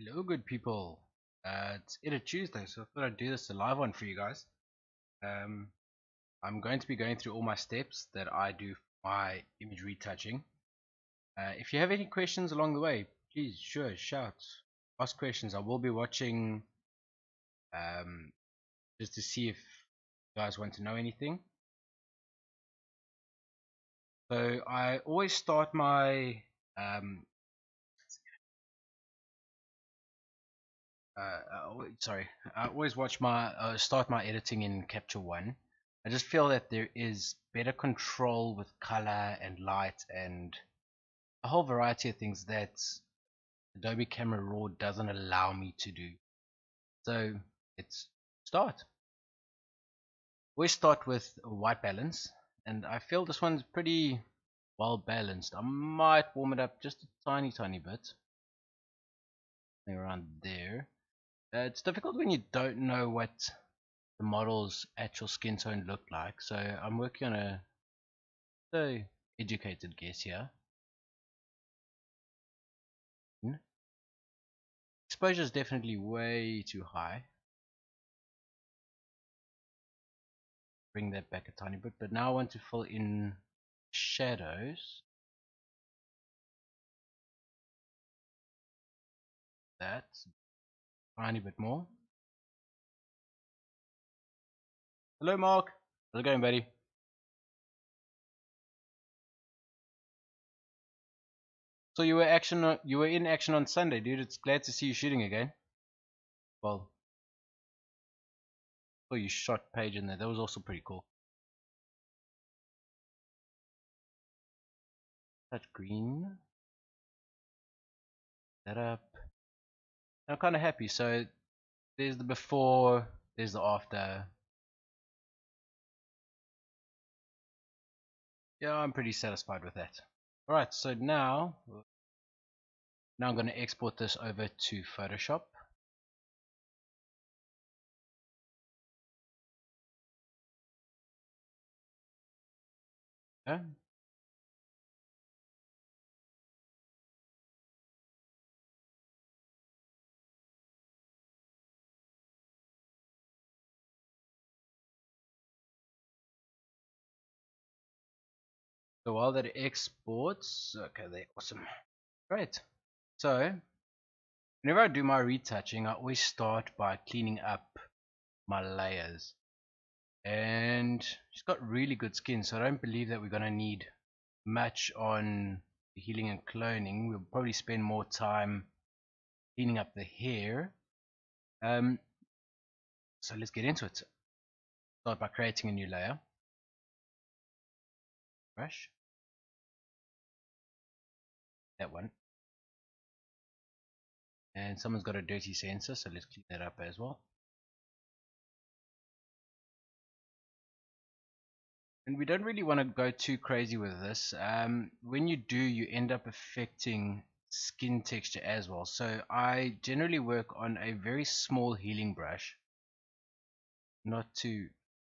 Hello, good people. It's Edit Tuesday, so I thought I'd do this a live one for you guys. Um, I'm going to be going through all my steps that I do for my image retouching. If you have any questions along the way, please, sure, shout, ask questions. I will be watching um, just to see if you guys want to know anything. So I always start my um, I always watch my start my editing in Capture One. I just feel that there is better control with color and light and a whole variety of things that Adobe Camera Raw doesn't allow me to do. So let's start. Always start with a white balance, and I feel this one's pretty well balanced. I might warm it up just a tiny bit, around there. It's difficult when you don't know what the model's actual skin tone look like, so I'm working on a educated guess here. Exposure is definitely way too high. Bring that back a tiny bit, but now I want to fill in shadows. That's a tiny bit more. Hello, Mark. How's it going, buddy? So you were in action on Sunday, dude. It's glad to see you shooting again. Well, oh, you shot Paige in there. That was also pretty cool. Touch green. That up. I'm kind of happy. So there's the before, there's the after. Yeah, I'm pretty satisfied with that. Alright, so now I'm going to export this over to Photoshop. Okay. So while that exports, okay, they're awesome. Great. So whenever I do my retouching, I always start by cleaning up my layers. And she's got really good skin, so I don't believe that we're going to need much on the healing and cloning. We'll probably spend more time cleaning up the hair. So let's get into it. Start by creating a new layer. Brush. That one. And someone's got a dirty sensor, so let's clean that up as well. And we don't really want to go too crazy with this. When you do, you end up affecting skin texture as well. So I generally work on a very small healing brush, not to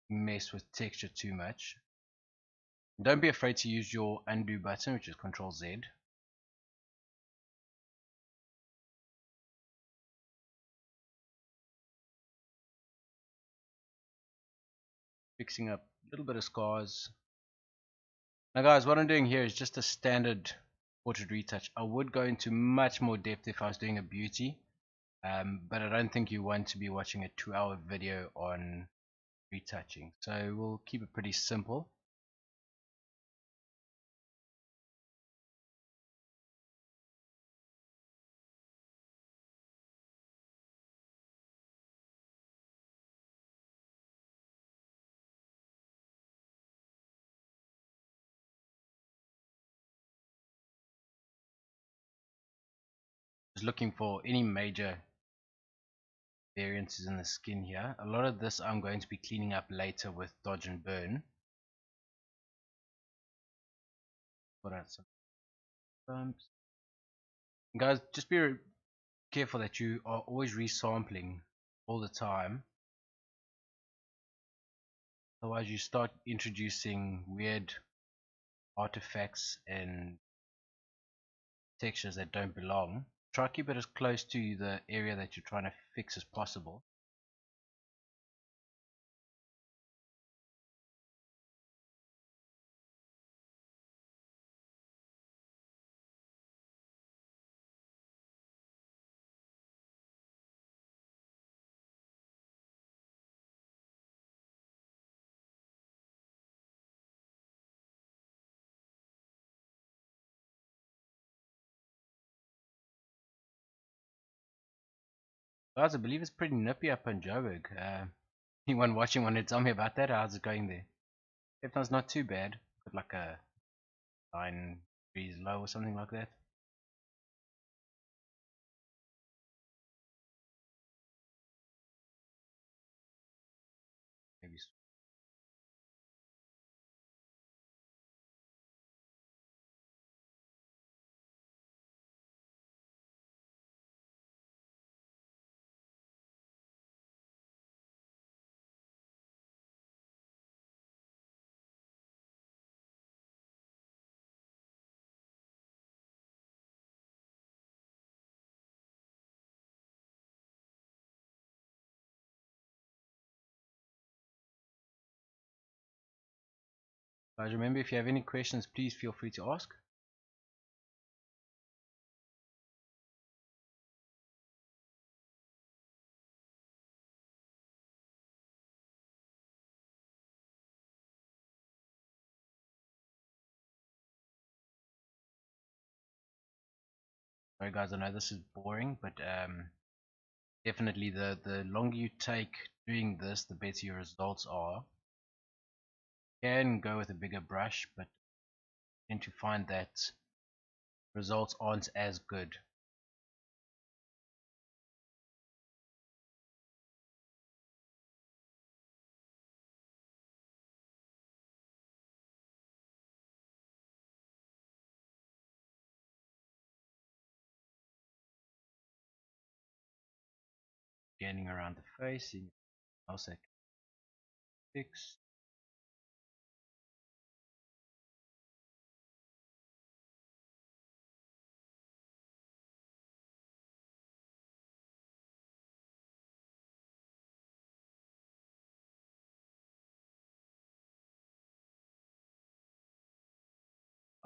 mess with texture too much. Don't be afraid to use your undo button, which is Control Z. Fixing up a little bit of scars. Now guys, what I'm doing here is just a standard portrait retouch. I would go into much more depth if I was doing a beauty, but I don't think you want to be watching a 2-hour video on retouching, so we'll keep it pretty simple. Just looking for any major variances in the skin here. A lot of this I'm going to be cleaning up later with dodge and burn. Put out some bumps. And guys, just be careful that you are always resampling all the time. Otherwise you start introducing weird artifacts and textures that don't belong. Try to keep it as close to the area that you're trying to fix as possible. Guys, I believe it's pretty nippy up in Joburg. Anyone watching want to tell me about that? How's it going there? If it's not too bad, got like a 9 degrees low or something like that. Maybe. Guys, remember, if you have any questions, please feel free to ask. Sorry guys, I know this is boring, but definitely the longer you take doing this, the better your results are. You can go with a bigger brush, but you tend to find that results aren't as good. Scanning around the face, seeing what else I can fix.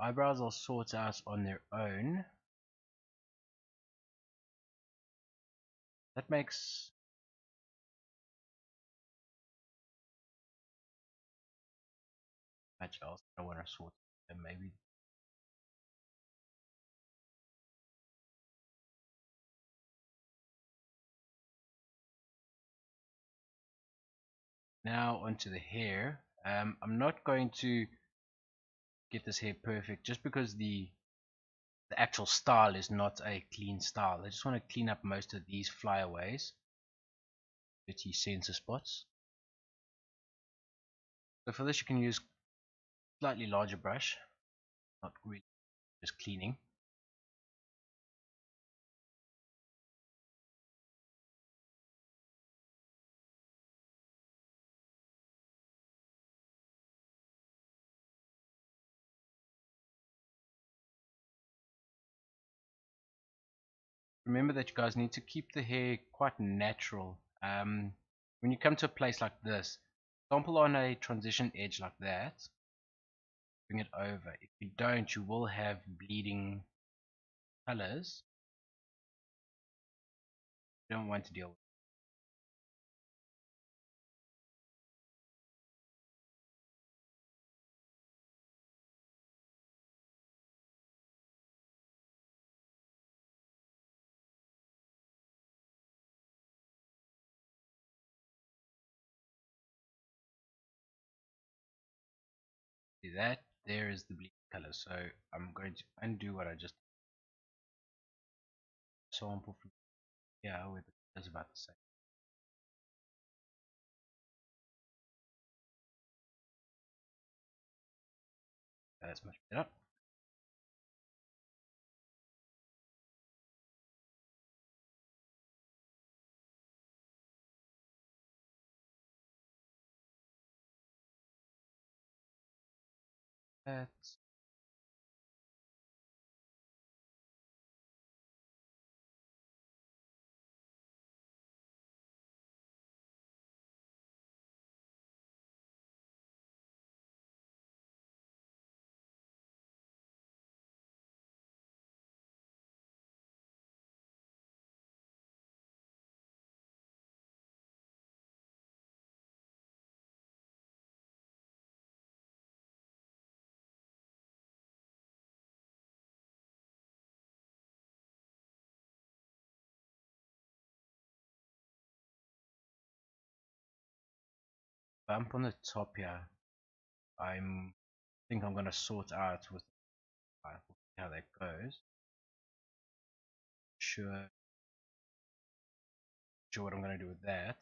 Eyebrows I'll sort out on their own. That makes much else. I want to sort them maybe. Now onto the hair. I'm not going to get this hair perfect just because the actual style is not a clean style. I just want to clean up most of these flyaways, dirty sensor spots. So for this you can use slightly larger brush, not really just cleaning. Remember that you guys need to keep the hair quite natural. When you come to a place like this, example on a transition edge like that, bring it over. If you don't, you will have bleeding colors. You don't want to deal with. See that? There is the bleeding color. So I'm going to undo what I just sample from here with the colors about the same. That's much better. That. bump on the top here. Think I'm gonna sort out with how that goes. Sure what I'm gonna do with that.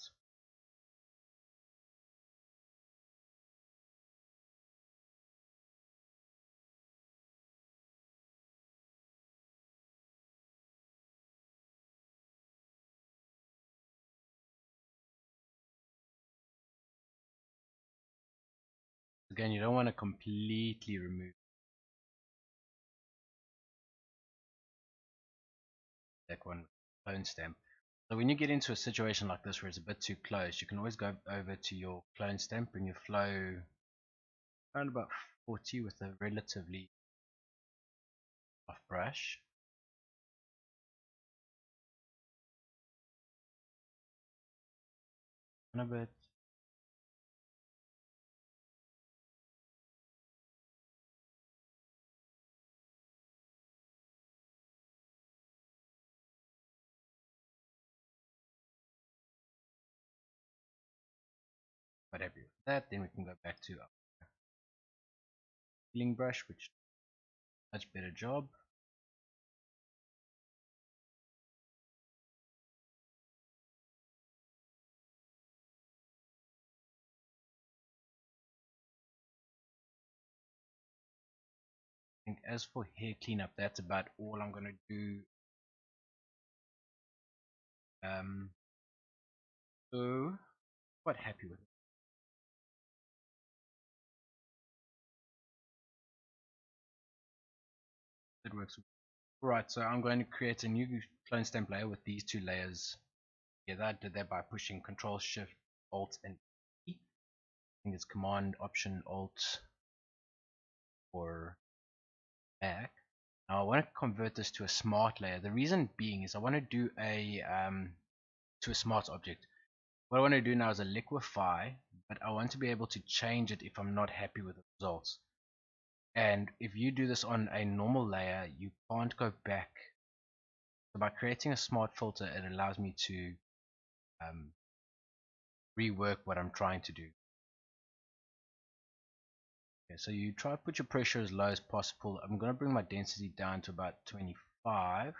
Again, you don't want to completely remove that one clone stamp. So when you get into a situation like this where it's a bit too close, you can always go over to your clone stamp, bring your flow around about 40 with a relatively soft brush. And a bit. Quite happy with that. Then we can go back to our healing brush, which does a much better job. I think as for hair cleanup, that's about all I'm gonna do. So quite happy with it. It works. Right, so I'm going to create a new clone stamp layer with these two layers together. I did that by pushing Control Shift Alt and E. I think it's Command Option Alt or back. Now I want to convert this to a smart layer. The reason being is I want to do a to a smart object. What I want to do now is a liquefy, but I want to be able to change it if I'm not happy with the results. And if you do this on a normal layer, you can't go back. So by creating a smart filter, it allows me to rework what I'm trying to do. Okay, so you try to put your pressure as low as possible. I'm going to bring my density down to about 25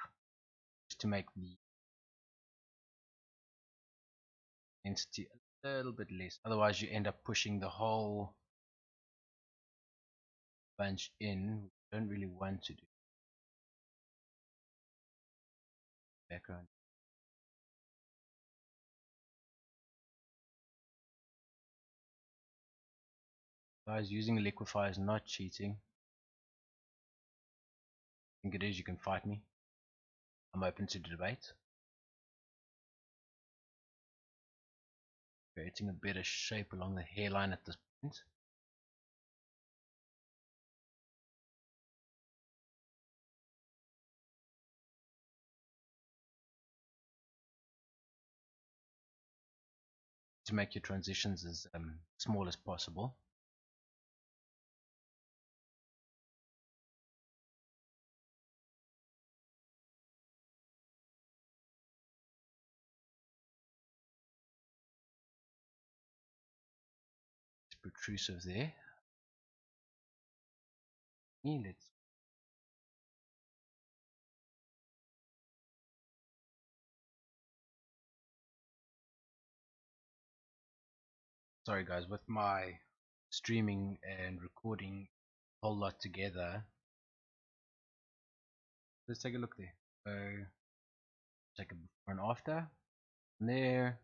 just to make the density a little bit less. Otherwise you end up pushing the whole bunch in, which you don't really want to do. Background. Guys, using a liquefier is not cheating. I think it is. You can fight me. I'm open to the debate. Creating a better shape along the hairline at this point. To make your transitions as small as possible. It's protrusive there. Let's sorry guys, with my streaming and recording a whole lot together. Let's take a look there. So take a before and after. There,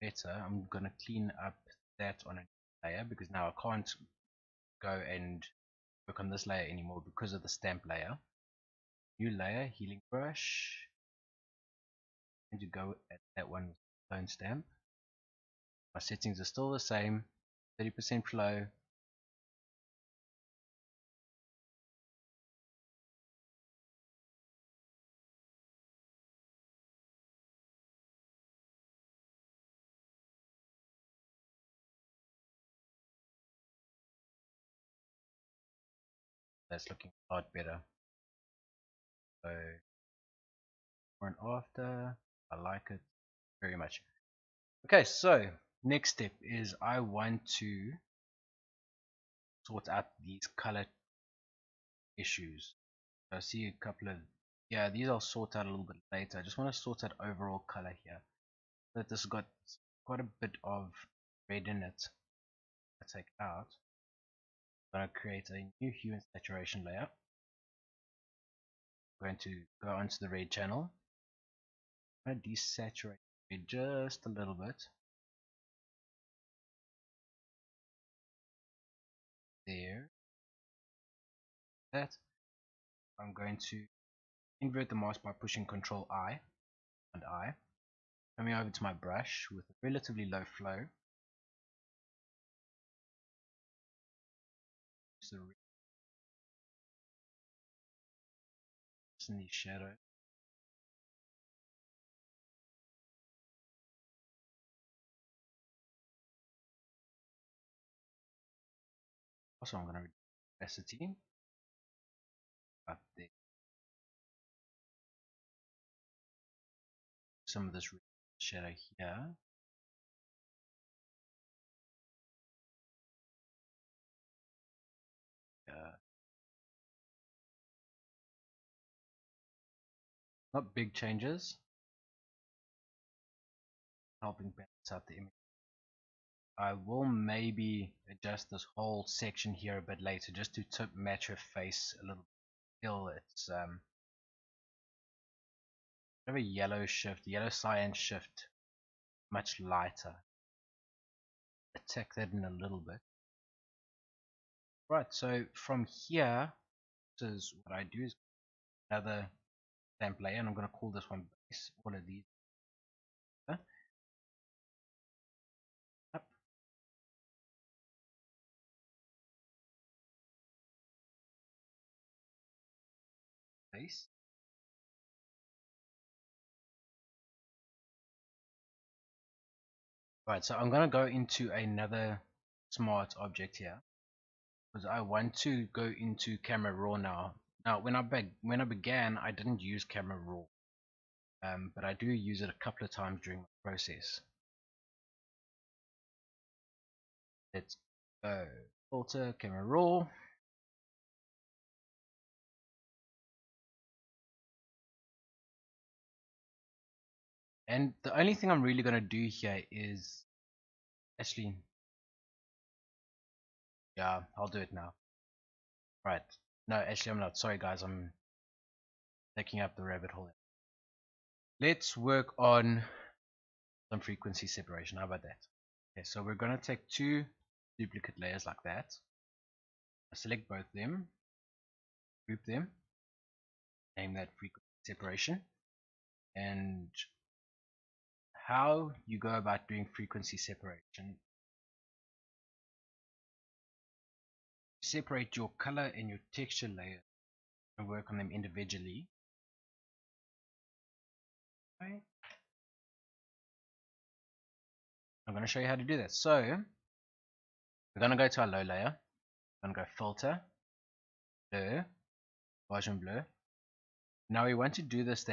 better. I'm gonna clean up that on a layer because now I can't go and work on this layer anymore because of the stamp layer. New layer, healing brush. And to go at that one with clone stamp. My settings are still the same. 30% flow. That's looking a lot better. So before and after, I like it very much. Okay, so next step is I want to sort out these color issues. I see a couple of, yeah, these I'll sort out a little bit later. I just want to sort out overall color here. But this has got quite a bit of red in it. I take out. I'm going to create a new hue and saturation layer. I'm going to go onto the red channel. I'm going to desaturate it just a little bit. There. That. I'm going to invert the mask by pushing Ctrl I and I. Coming over to my brush with a relatively low flow. So in the shadow. Also, I'm going to reduce opacity up there. Some of this shadow here. Not big changes. Helping balance out the image. I will maybe adjust this whole section here a bit later just to match her face a little. Still, it's of a yellow shift, yellow cyan shift, much lighter. Attack that in a little bit. Right, so from here, this is what I do is another stamp layer, and I'm going to call this one base. All of these up, base. Right, so I'm going to go into another smart object here because I want to go into camera raw now. Now, when I began, I didn't use camera raw, but I do use it a couple of times during the process. Let's go filter camera raw. And the only thing I'm really going to do here is actually, yeah, I'll do it now. Right. No, actually I'm not. Sorry guys, I'm taking up the rabbit hole. Let's work on some frequency separation. How about that? Okay, so we're going to take two duplicate layers like that. I select both of them, group them, name that frequency separation. And how you go about doing frequency separation, separate your color and your texture layers and work on them individually. Okay. I'm going to show you how to do that. So we're going to go to our low layer. I'm going to go filter, blur, Gaussian blur. Now we want to do this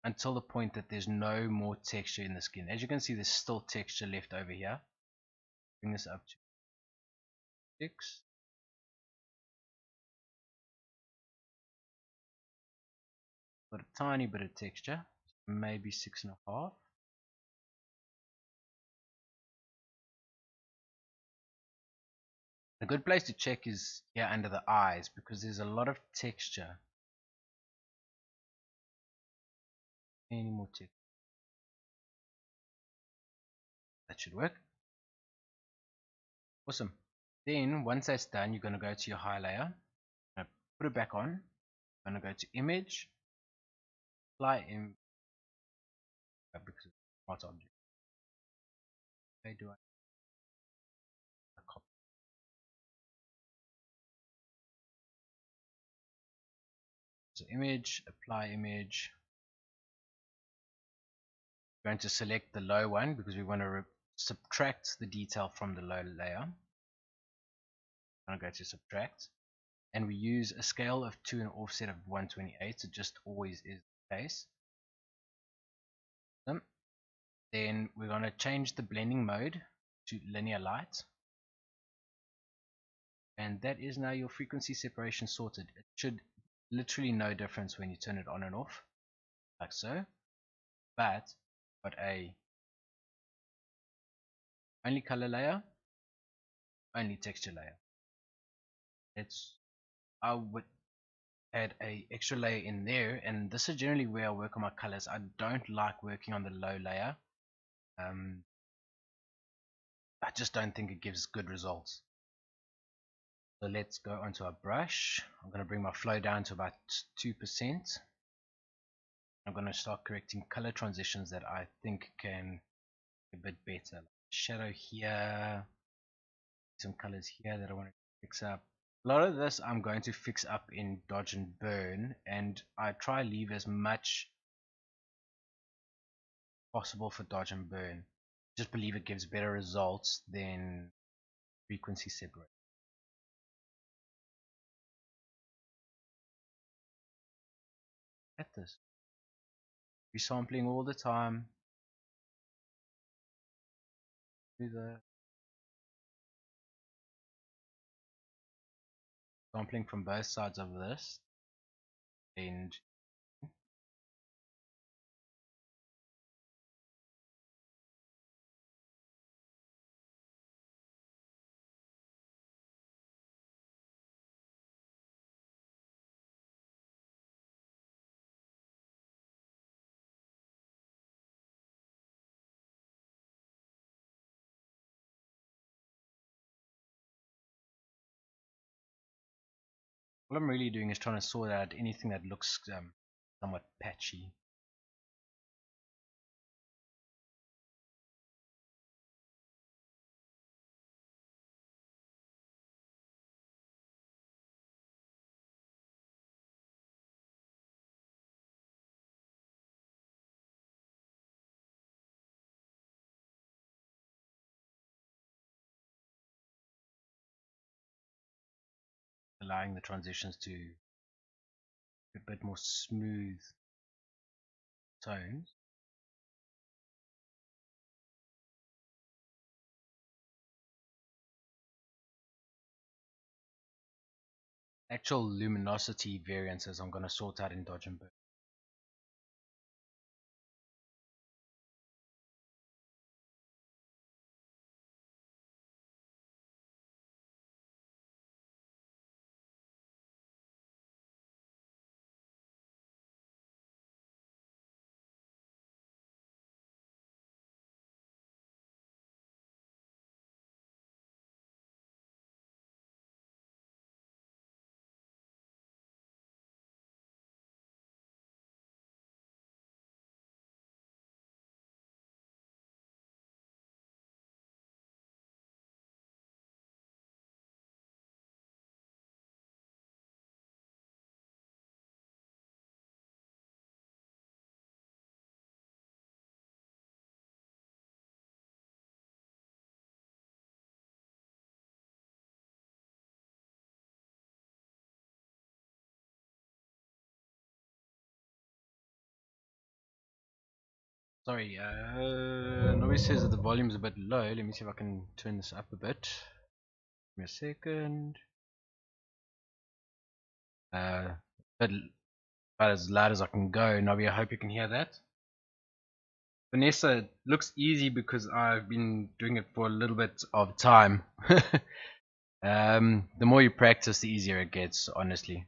until the point that there's no more texture in the skin. As you can see, there's still texture left over here. Bring this up to 6. Got a tiny bit of texture, maybe 6.5. A good place to check is here under the eyes because there's a lot of texture. Any more texture? That should work. Awesome. Then once that's done, you're going to go to your high layer, put it back on. I'm going to go to image, apply in because it's smart object. Okay, do I copy? So image, apply image. We're going to select the low one because we want to subtract the detail from the low layer. I'm going to go to subtract, and we use a scale of 2 and an offset of 128. It just always is the case. Then we're going to change the blending mode to linear light. And that is now your frequency separation sorted. It should literally no difference when you turn it on and off, like so. But got a only color layer, only texture layer. I would add a extra layer in there, and this is generally where I work on my colors. I don't like working on the low layer. I just don't think it gives good results. So let's go onto our brush. I'm going to bring my flow down to about 2%. I'm going to start correcting color transitions that I think can be a bit better. Shadow here, some colors here that I want to fix up. A lot of this I'm going to fix up in dodge and burn, and I try leave as much possible for dodge and burn. Just believe it gives better results than frequency separate. At this, resampling all the time. Do the sampling from both sides of this, and what I'm really doing is trying to sort out anything that looks somewhat patchy. Allowing the transitions to be a bit more smooth tones. Actual luminosity variances I'm going to sort out in dodge and burn. Sorry, nobody says that the volume's a bit low. Let me see if I can turn this up a bit. Give me a second. Bit about as loud as I can go. Nobby, I hope you can hear that. Vanessa, it looks easy because I've been doing it for a little bit of time. The more you practice, the easier it gets, honestly.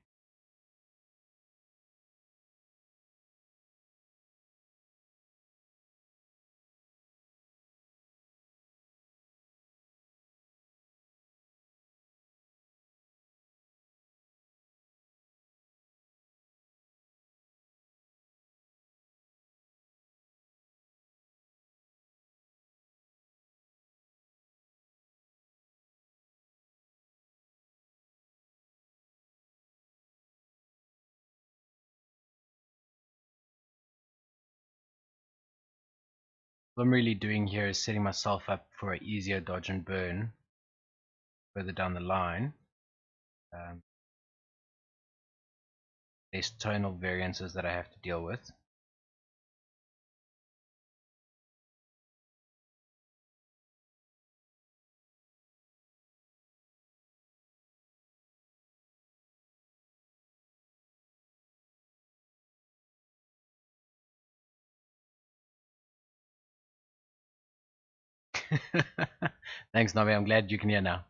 What I'm really doing here is setting myself up for an easier dodge and burn further down the line. There's tonal variances that I have to deal with. Thanks, Nobby. I'm glad you can hear now.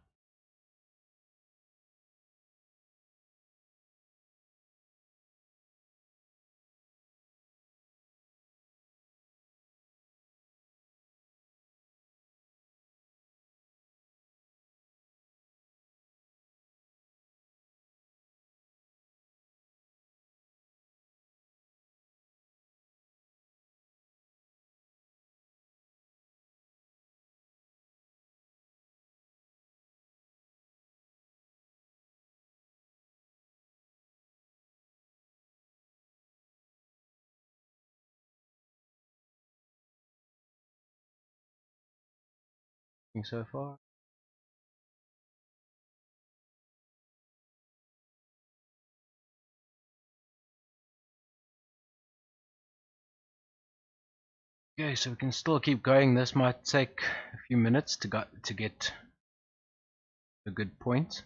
So far. Okay, so we can still keep going. This might take a few minutes to get a good point.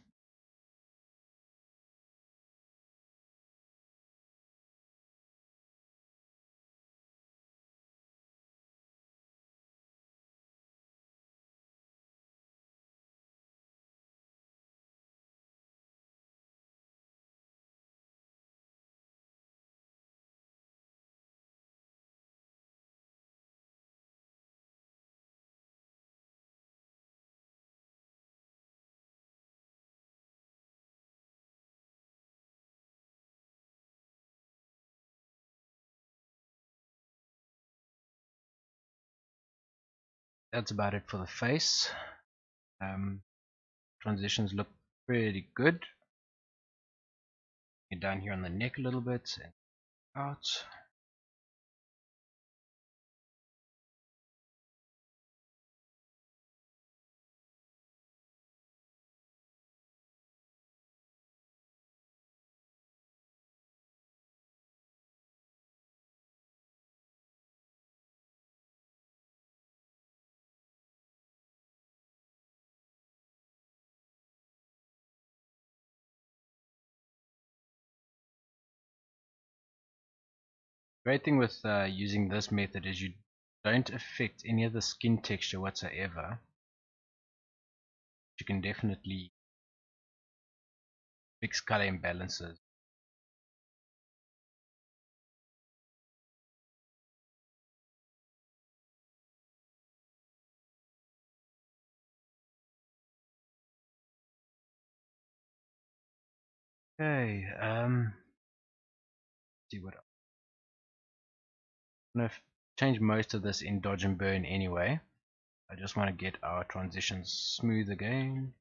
That's about it for the face. Transitions look pretty good. Get down here on the neck a little bit and out. Great thing with using this method is you don't affect any of the skin texture whatsoever. You can definitely fix color imbalances. Okay, see what else. I'm gonna change most of this in dodge and burn anyway. I just want to get our transitions smooth again.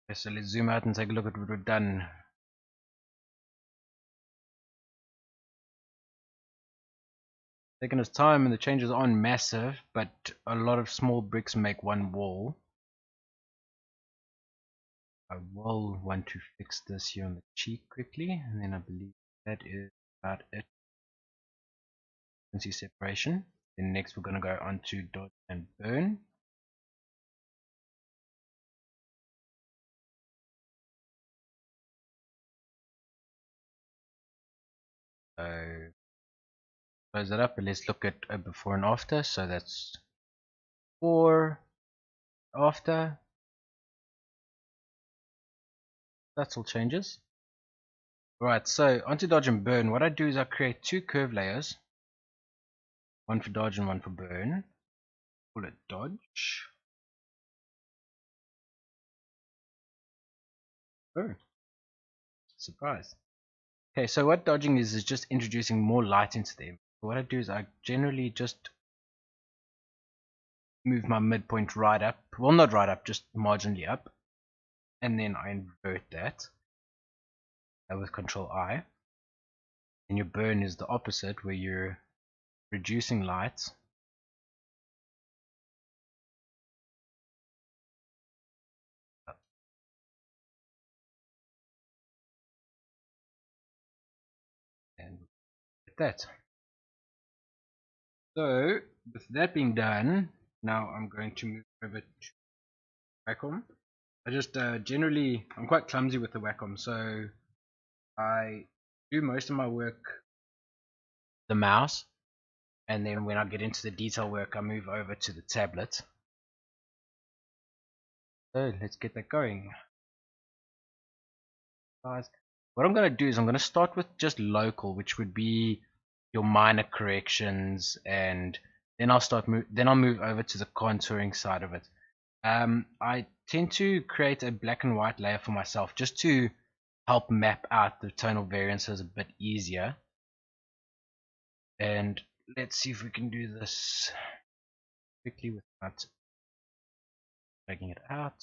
Okay, so let's zoom out and take a look at what we've done. Taking its time and the changes aren't massive, but a lot of small bricks make one wall. I will want to fix this here on the cheek quickly, and then I believe that is about it. You can see separation. Then next we're going to go on to dodge and burn. So close that up and let's look at a before and after. So that's before, after. That's all changes. Right, so onto dodge and burn. What I do is I create two curve layers, one for dodge and one for burn. Call it dodge. Burn. Surprise. Okay, so what dodging is just introducing more light into them. What I do is I generally just move my midpoint right up. Well, not right up, just marginally up. And then I invert that with Control I. And your burn is the opposite, where you're reducing light. that. So with that being done, now I'm going to move over to Wacom. I just generally, I'm quite clumsy with the Wacom, so I do most of my work the mouse, and then when I get into the detail work I move over to the tablet. So let's get that going. Guys, what I'm going to do is I'm going to start with just local, which would be your minor corrections, and then I'll move over to the contouring side of it. I tend to create a black and white layer for myself just to help map out the tonal variances a bit easier. And let's see if we can do this quickly without taking it out.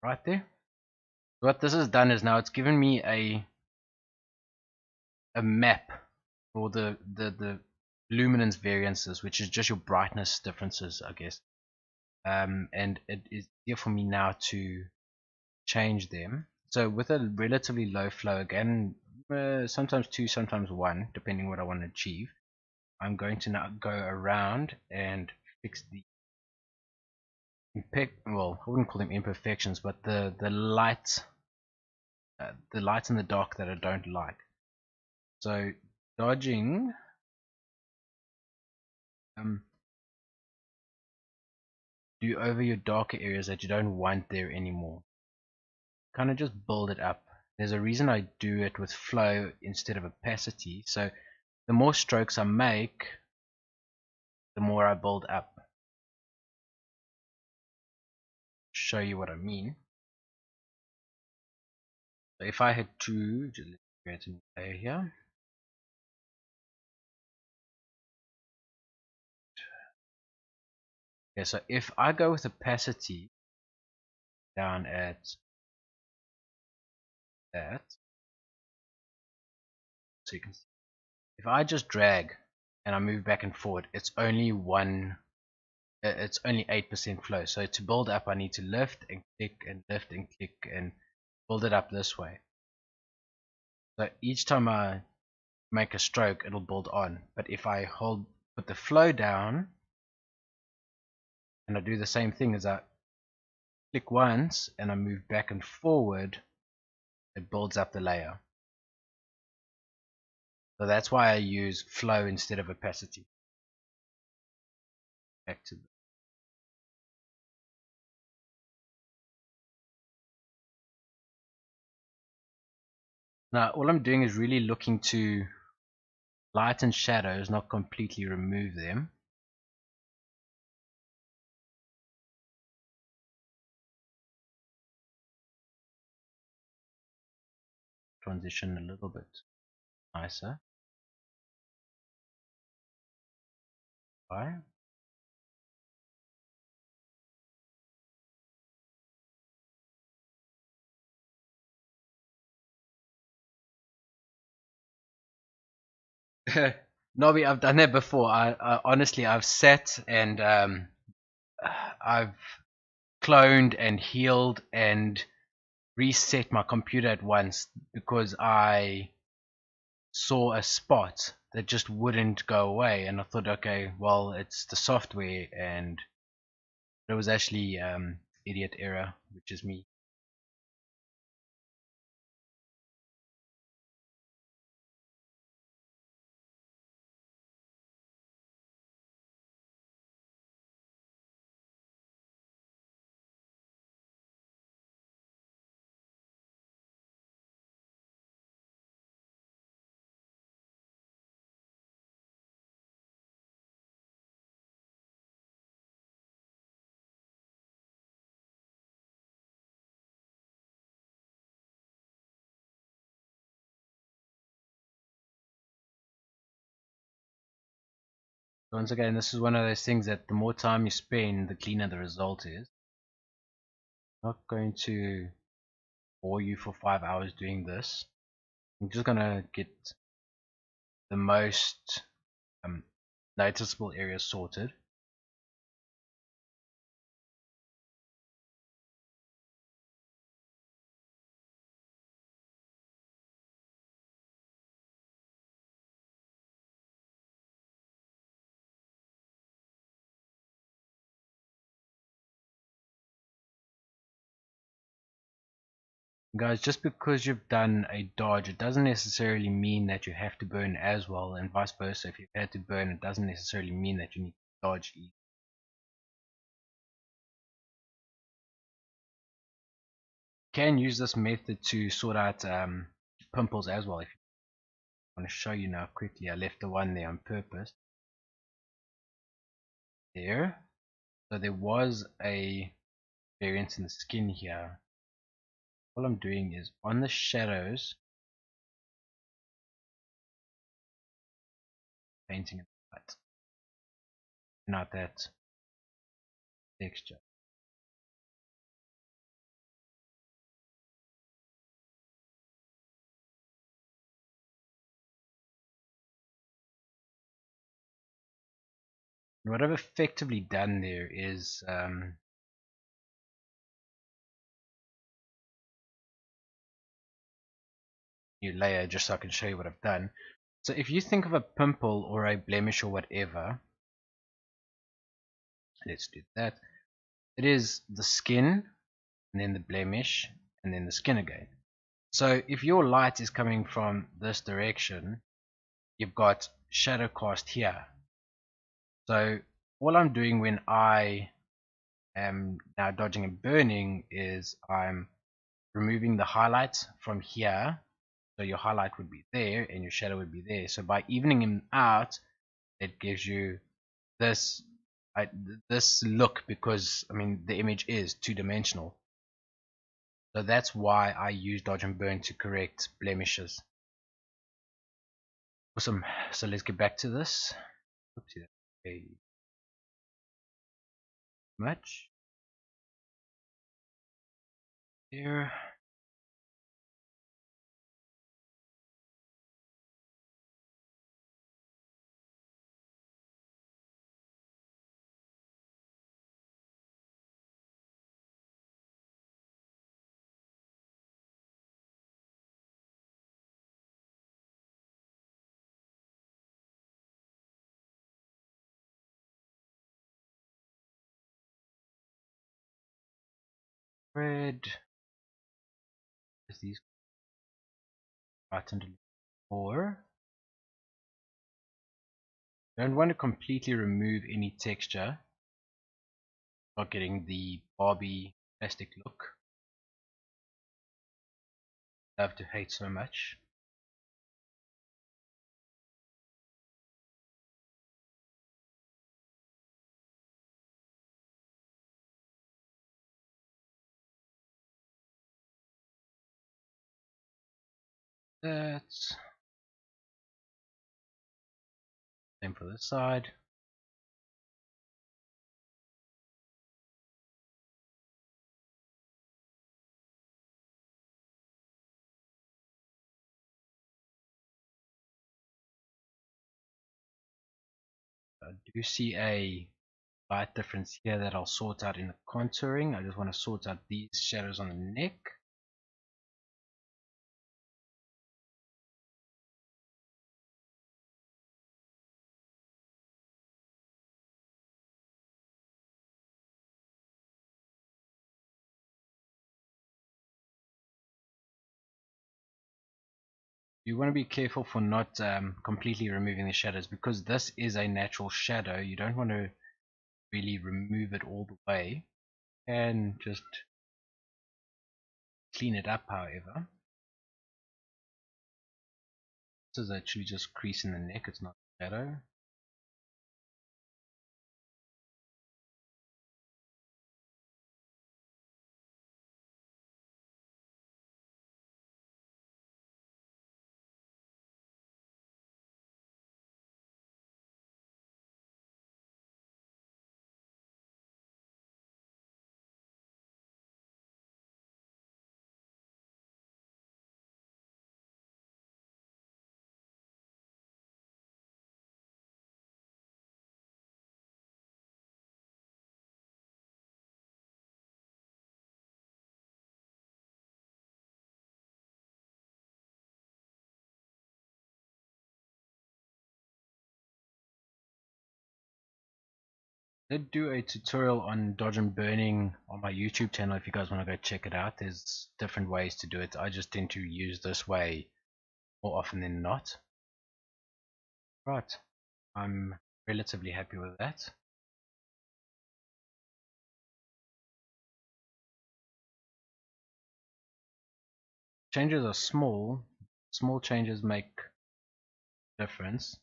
Right there. What this has done is now it's given me a map for the luminance variances, which is just your brightness differences, I guess. And it is easier for me now to change them. So with a relatively low flow, again, sometimes 2, sometimes 1, depending what I want to achieve, I'm going to now go around and fix the well, I wouldn't call them imperfections, but the light and the dark that I don't like. So dodging do over your darker areas that you don't want there anymore. Kind of just build it up. There's a reason I do it with flow instead of opacity. So the more strokes I make, the more I build up. Show you what I mean. So if I had to just create a layer here. Okay, so if I go with opacity down at that, so you can see, if I just drag and I move back and forward, it's only 8% flow. So to build up, I need to lift and click and lift and click and build it up this way. So each time I make a stroke, it'll build on. But if I put the flow down and I do the same thing as I click once and I move back and forward, it builds up the layer. So that's why I use flow instead of opacity. Back to now, all I'm doing is really looking to light and shadows, not completely remove them. Transition a little bit nicer. Why? Nobby, I've done that before. I honestly, I've sat and I've cloned and healed and reset my computer at once because I saw a spot that just wouldn't go away, and I thought, okay, well, it's the software, and it was actually idiot error, which is me. Once again, this is one of those things that the more time you spend, the cleaner the result is. I'm not going to bore you for 5 hours doing this. I'm just gonna get the most noticeable areas sorted. Guys, just because you've done a dodge, it doesn't necessarily mean that you have to burn as well, and vice versa. If you've had to burn, it doesn't necessarily mean that you need to dodge either. You can use this method to sort out pimples as well. If you want to show you now quickly, I left the one there on purpose. There. So there was a variance in the skin here. All I'm doing is on the shadows, painting it light, not that texture. And what I've effectively done there is new layer just so I can show you what I've done. So if you think of a pimple or a blemish or whatever, let's do that. It is the skin, and then the blemish, and then the skin again. So if your light is coming from this direction, you've got shadow cast here. So all I'm doing when I am now dodging and burning is I'm removing the highlight from here. So your highlight would be there and your shadow would be there. So by evening them out, it gives you this this look, because I mean the image is two-dimensional. So that's why I use dodge and burn to correct blemishes. Awesome. So let's get back to this. Oopsie, okay. Much here. Red. Is these right under 4. Don't want to completely remove any texture. Not getting the Barbie plastic look. Love to hate so much. That's same for this side. I do see a light difference here that I'll sort out in the contouring. I just want to sort out these shadows on the neck. You want to be careful for not completely removing the shadows, because this is a natural shadow. You don't want to really remove it all the way, and just clean it up. However, this is actually just crease in the neck, it's not shadow. did do a tutorial on dodge and burning on my YouTube channel if you guys want to go check it out. There's different ways to do it. I just tend to use this way more often than not. Right, I'm relatively happy with that. Changes are small. Small changes make a difference.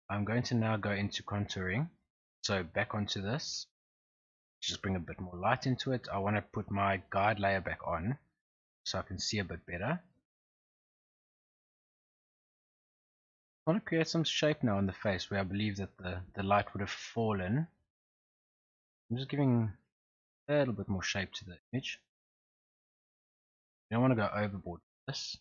I'm going to now go into contouring. So back onto this. Just bring a bit more light into it. I want to put my guide layer back on so I can see a bit better. I want to create some shape now on the face where I believe that the light would have fallen. I'm just giving a little bit more shape to the image. You don't want to go overboard with this.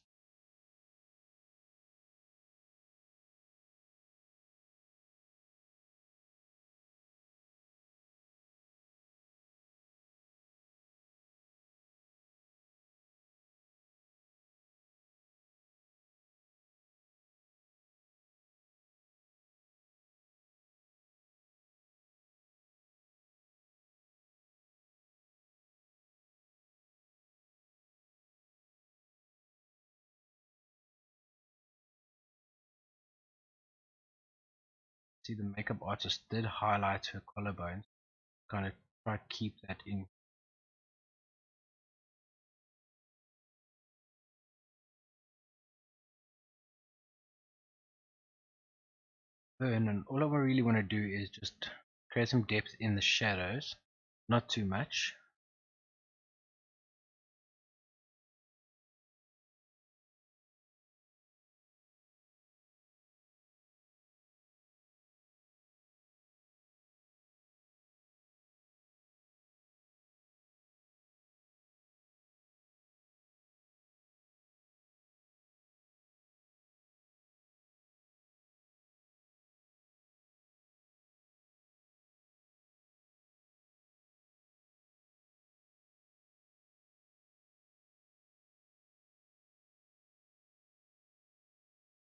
See, the makeup artist did highlight her collarbone. Kind of try to keep that in. And all I really want to do is just create some depth in the shadows, not too much.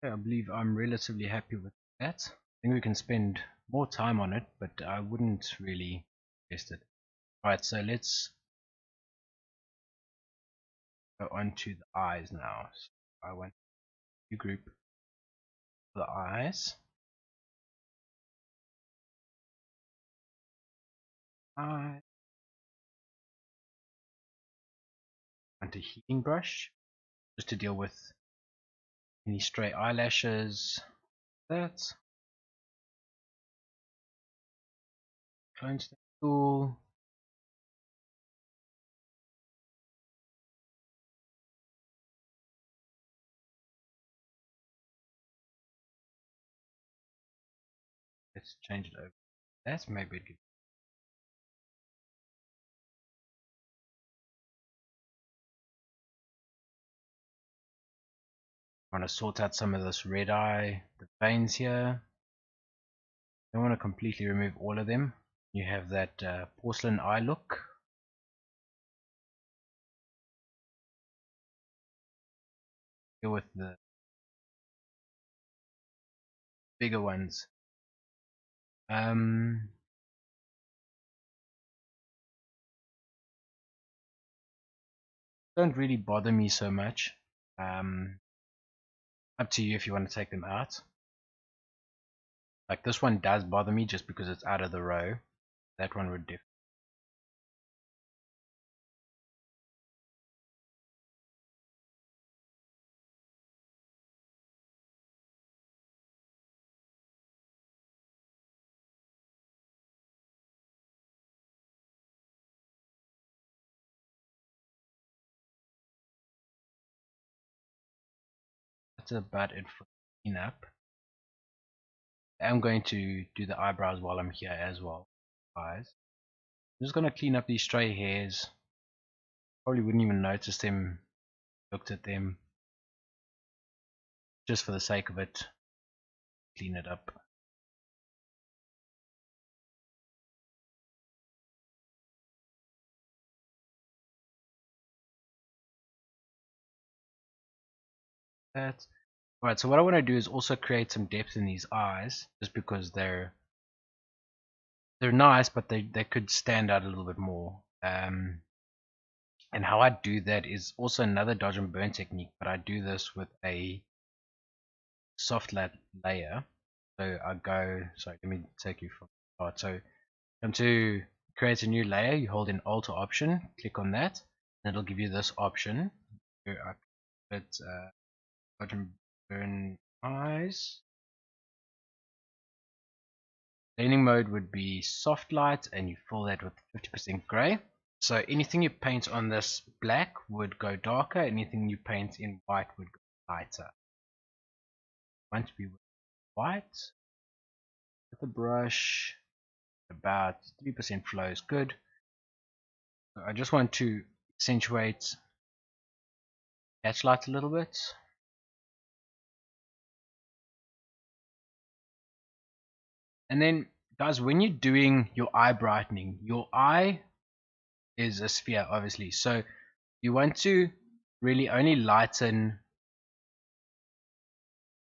I believe I'm relatively happy with that. I think we can spend more time on it, but I wouldn't really test it. Alright, so let's go on to the eyes now. So I want to group the eyes. I want a heating brush just to deal with any stray eyelashes. That. Clone step tool. Let's change it over. That's maybe it gives. I want to sort out some of this red eye, the veins here. I don't want to completely remove all of them. You have that porcelain eye look. Deal with the bigger ones. Don't really bother me so much. Up to you if you want to take them out. Like this one does bother me just because it's out of the row. That one would definitely. That's about it for cleanup. I'm going to do the eyebrows while I'm here as well. Eyes. I'm just going to clean up these stray hairs. Probably wouldn't even notice them. Looked at them. Just for the sake of it. Clean it up. That. Alright, so what I want to do is also create some depth in these eyes. Just because they're they're nice, but they could stand out a little bit more. And how I do that is also another dodge and burn technique, but I do this with a soft layer. So I go, sorry, let me take you from the start. So come to create a new layer, you hold in Alt or Option, click on that, and it'll give you this option. Here I put dodge and burn eyes. Blending mode would be soft light, and you fill that with 50% gray. So anything you paint on this black would go darker, anything you paint in white would go lighter. Want to be white with a brush, about 3% flow is good. So I just want to accentuate catch light a little bit. And then guys, when you're doing your eye brightening, your eye is a sphere obviously, so you want to really only lighten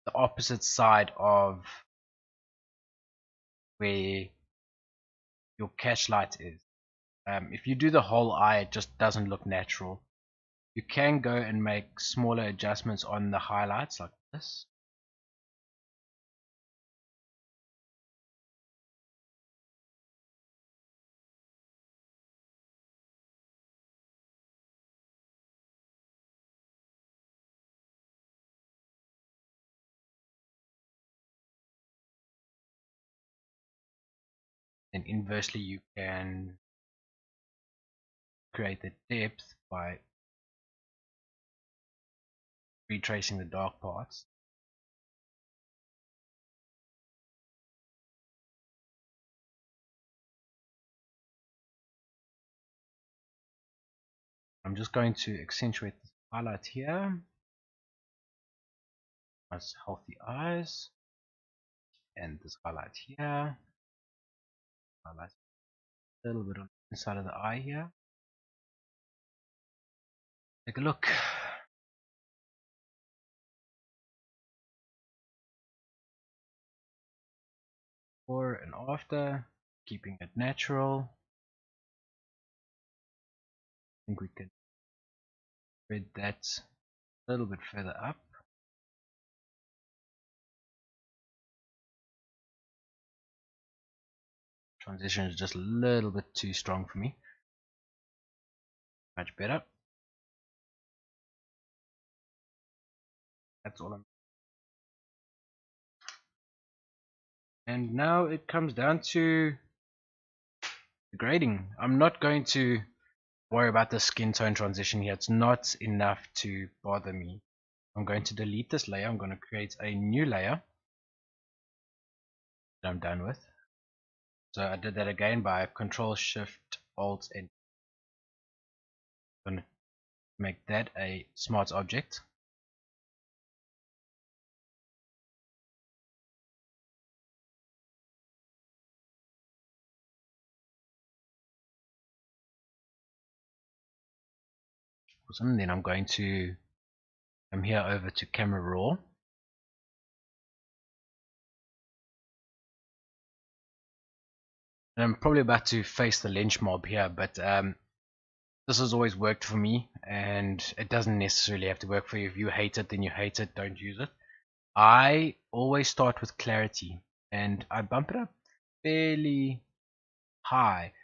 the opposite side of where your catch light is. If you do the whole eye, it just doesn't look natural. You can go and make smaller adjustments on the highlights like this. And inversely, you can create the depth by retracing the dark parts. I'm just going to accentuate this highlight here. Nice healthy eyes. And this highlight here. Highlight a little bit on the inside of the eye here. Take a look. Before and after, keeping it natural. I think we can spread that a little bit further up. Transition is just a little bit too strong for me. Much better. That's all I'm. And now it comes down to the grading. I'm not going to worry about the skin tone transition here. It's not enough to bother me. I'm going to delete this layer. I'm going to create a new layer that I'm done with. So I did that again by Control Shift Alt and I'm going to make that a smart object. Awesome. Then I'm going to come here over to Camera Raw. And I'm probably about to face the lynch mob here, but this has always worked for me, and it doesn't necessarily have to work for you. If you hate it, then you hate it, don't use it. I always start with clarity, and I bump it up fairly high.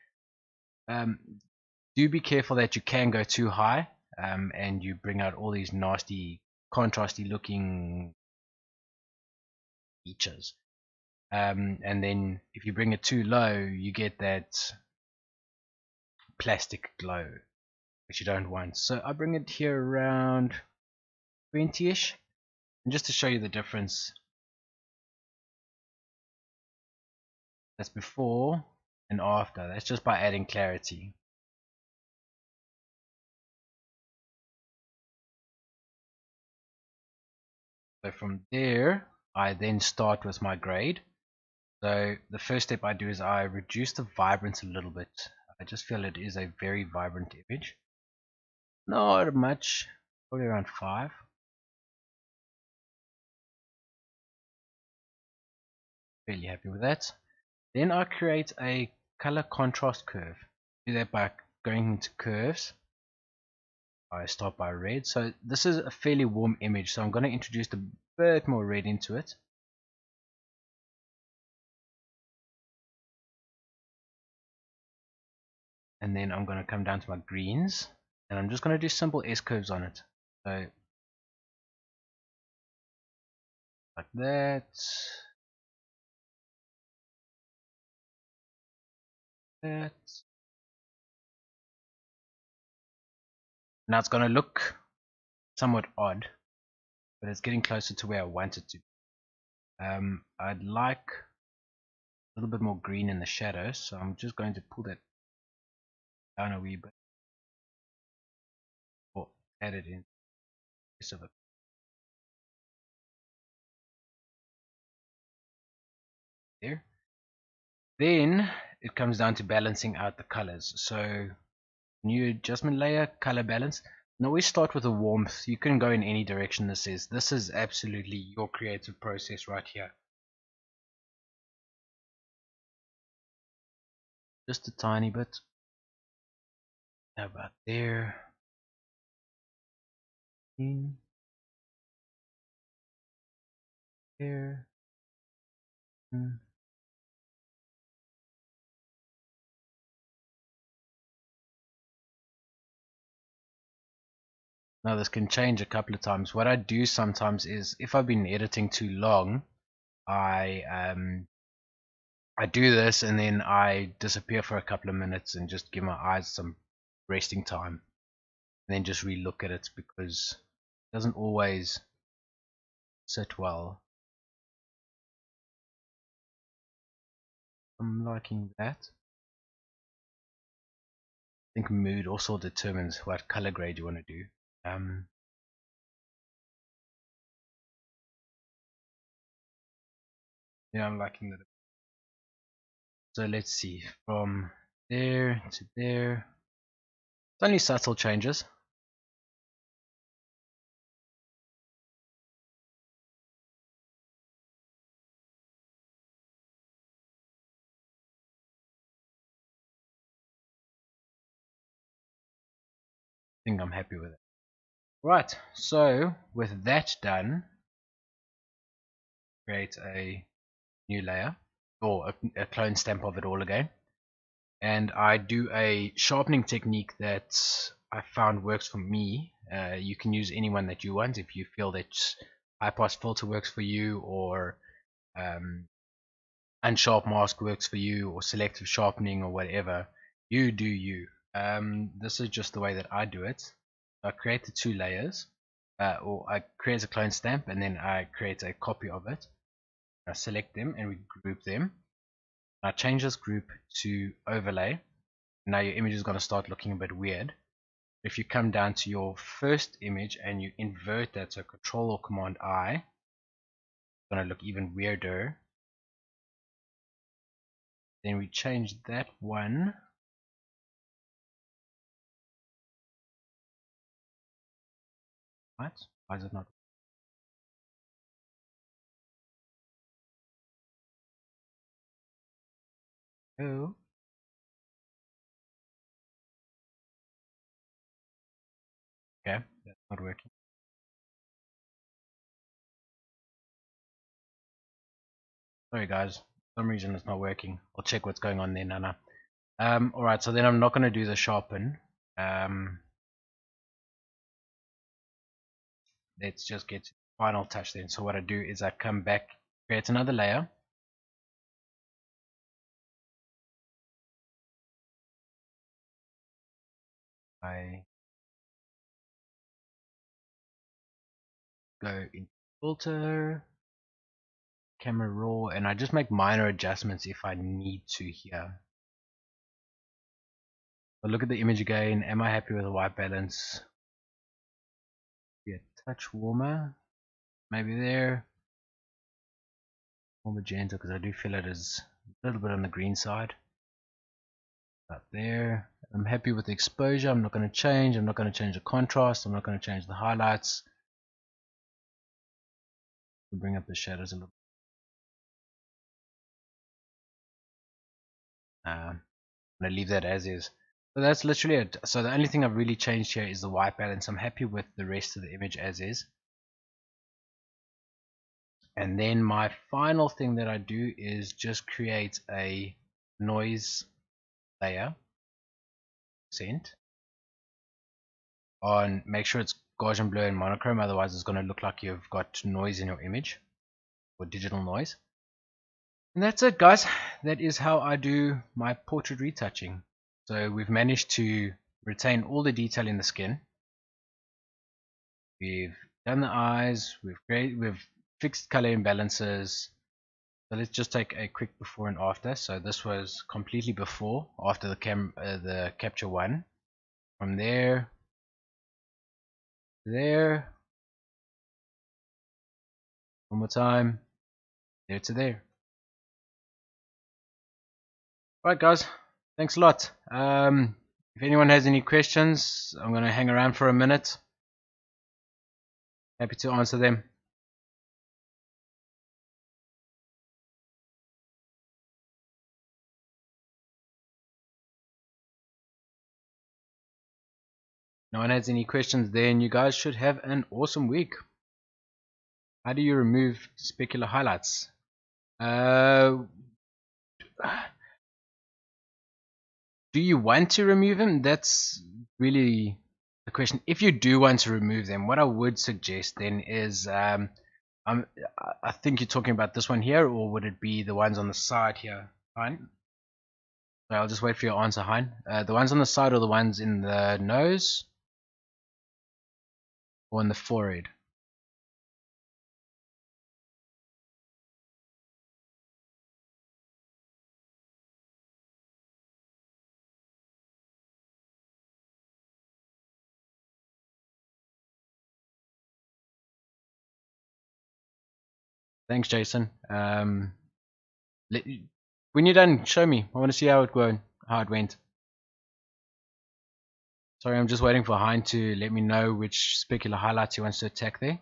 Do be careful that you can go too high, and you bring out all these nasty, contrasty looking features. And then if you bring it too low, you get that plastic glow, which you don't want. So I bring it here around 20ish, and just to show you the difference, that's before and after. That's just by adding clarity. So from there, I then start with my grade. So the first step I do is I reduce the vibrance a little bit. I just feel it is a very vibrant image. Not much, probably around 5. Fairly happy with that. Then I create a color contrast curve. Do that by going into curves. I start by red. So this is a fairly warm image, so I'm going to introduce a bit more red into it. And then I'm going to come down to my greens, and I'm just going to do simple S curves on it. So like that. That. Now it's going to look somewhat odd, but it's getting closer to where I want it to. I'd like a little bit more green in the shadows, so I'm just going to pull that down a wee bit, or add it in piece of it. There. Then it comes down to balancing out the colors. So new adjustment layer, color balance. And always start with a warmth. You can go in any direction this is. This is absolutely your creative process right here. Just a tiny bit. How about there? In there. In. Now this can change a couple of times. What I do sometimes is, if I've been editing too long, I do this and then I disappear for a couple of minutes and just give my eyes some resting time, and then just relook at it, because it doesn't always sit well. I'm liking that. I think mood also determines what color grade you want to do. Yeah, I'm liking that. So let's see, from there to there. It's only subtle changes. I think I'm happy with it. Right, so with that done, create a new layer, or a clone stamp of it all again. And I do a sharpening technique that I found works for me. You can use any one that you want. If you feel that high pass filter works for you, or unsharp mask works for you, or selective sharpening, or whatever, you do you. This is just the way that I do it. I create the two layers, or I create a clone stamp, and then I create a copy of it. I select them and we group them. I change this group to overlay. Now your image is going to start looking a bit weird. If you come down to your first image and you invert that, so Control or Command I, it's going to look even weirder. Then we change that one. What? Why is it not? Oh. Okay, that's not working. Sorry guys, for some reason it's not working. I'll check what's going on there, Nana. Alright, so then I'm not going to do the sharpen. Let's just get to the final touch then. So what I do is I come back, create another layer. I go into filter, camera raw, and I just make minor adjustments if I need to here. But look at the image again. Am I happy with the white balance? Be a touch warmer, maybe there. More magenta, because I do feel it is a little bit on the green side. About there. I'm happy with the exposure. I'm not going to change. I'm not going to change the contrast. I'm not going to change the highlights. We'll bring up the shadows a little. I'm going to leave that as is. So that's literally it. So the only thing I've really changed here is the white balance. I'm happy with the rest of the image as is. And then my final thing that I do is just create a noise layer scent on, make sure it's Gaussian blur and monochrome, otherwise it's going to look like you've got noise in your image, or digital noise. And that's it, guys. That is how I do my portrait retouching. So we've managed to retain all the detail in the skin. We've done the eyes, we've fixed color imbalances. So let's just take a quick before and after. So this was completely before, after the capture one. From there, there, one more time, there to there. Alright guys, thanks a lot. If anyone has any questions, I'm going to hang around for a minute. Happy to answer them. No one has any questions, then you guys should have an awesome week. How do you remove specular highlights? Do you want to remove them? That's really the question. If you do want to remove them, what I would suggest then is, I think you're talking about this one here, or would it be the ones on the side here? Fine. So I'll just wait for your answer, Hein. The ones on the side or the ones in the nose? Or in the forehead? Thanks, Jason. When you're done, show me. I want to see how it went. Sorry, I'm just waiting for Hein to let me know which specular highlights he wants to attack there.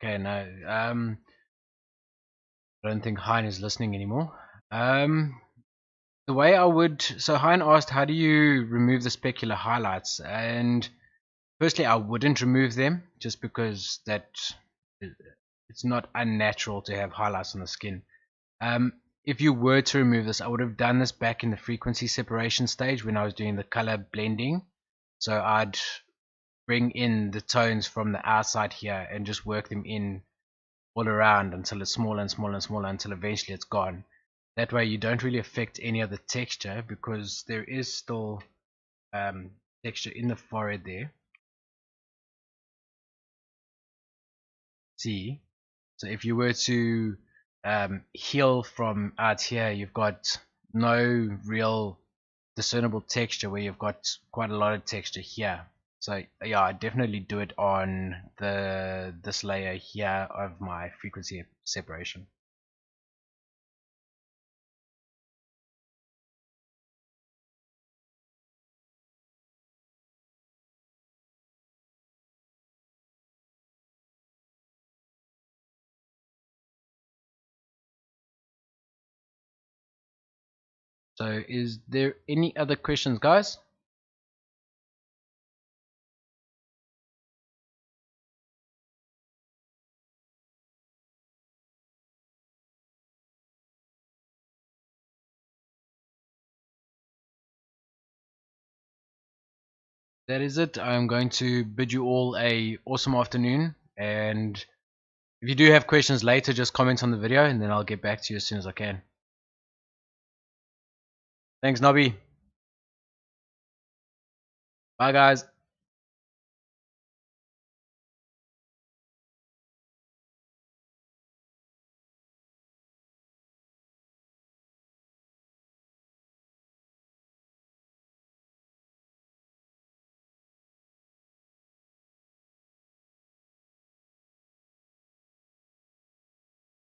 Okay, no. I don't think Hein is listening anymore. The way I would, so Hein asked, how do you remove the specular highlights? And firstly, I wouldn't remove them just because it's not unnatural to have highlights on the skin. If you were to remove this, I would have done this back in the frequency separation stage when I was doing the color blending. So I'd bring in the tones from the outside here and just work them in all around until it's smaller and smaller and smaller until eventually it's gone. That way you don't really affect any of the texture because there is still texture in the forehead there. See? So if you were to heal from out here, you've got no real discernible texture where you've got quite a lot of texture here. So yeah, I definitely do it on this layer here of my frequency separation. So is there any other questions, guys? That is it. I'm going to bid you all a awesome afternoon, and if you do have questions later, just comment on the video and then I'll get back to you as soon as I can. Thanks, Nobby. Bye, guys.